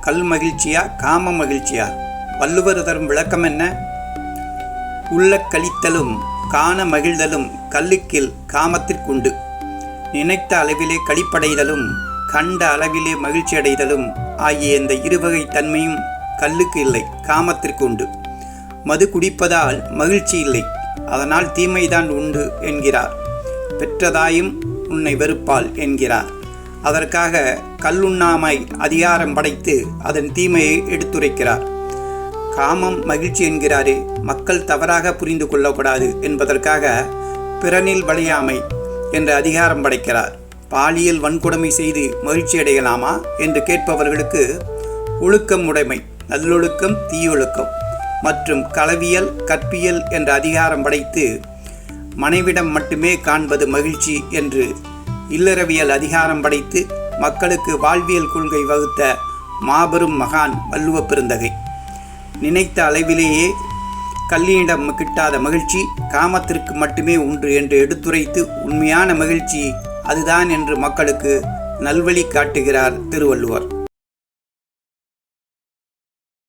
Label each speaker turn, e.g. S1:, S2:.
S1: கல் மகிழ்ச்சியா காம மகிழ்ச்சியா? வள்ளுவர் தரும் விளக்கம் என்ன? உள்ள கழித்தலும் காண மகிழ்தலும் கல்லுக்கில் காமத்திற்குண்டு. நினைத்த அளவிலே களிப்படைதலும் கண்ட அளவிலே மகிழ்ச்சி அடைதலும் ஆகிய இந்த இருவகை தன்மையும் கல்லுக்கு இல்லை, காமத்திற்கு உண்டு. மது குடிப்பதால் மகிழ்ச்சி இல்லை, அதனால் தீமைதான் உண்டு என்கிறார். பெற்றதாயும் உன்னை வெறுப்பாள் என்கிறார். அதற்காக கல்லுண்ணாமை அதிகாரம் படைத்து அதன் தீமையை எடுத்துரைக்கிறார். காமம் மகிழ்ச்சி என்கிறாரே, மக்கள் தவறாக புரிந்து கொள்ளக்கூடாது என்பதற்காக பிறனில் விளையாமை என்ற அதிகாரம் படைக்கிறார். பாலியல் வன்கொடுமை செய்து மகிழ்ச்சி அடையலாமா என்று கேட்பவர்களுக்கு ஒழுக்கம் உடைமை, நல்லொழுக்கம் தீயொழுக்கம் மற்றும் களவியல் கற்பியல் என்ற அதிகாரம் படைத்து மனைவிடம் மட்டுமே காண்பது மகிழ்ச்சி என்று இல்லறவியல் அதிகாரம் படைத்து மக்களுக்கு வாழ்வியல் கொள்கை வகுத்த மாபெரும் மகான் வள்ளுவ பெருந்தகை. நினைத்த அளவிலேயே கல்லியிடம் கிட்டாத மகிழ்ச்சி காமத்திற்கு மட்டுமே உண்டு என்று எடுத்துரைத்து உண்மையான மகிழ்ச்சி அதுதான் என்று மக்களுக்கு நல்வழி காட்டுகிறார் திருவள்ளுவர்.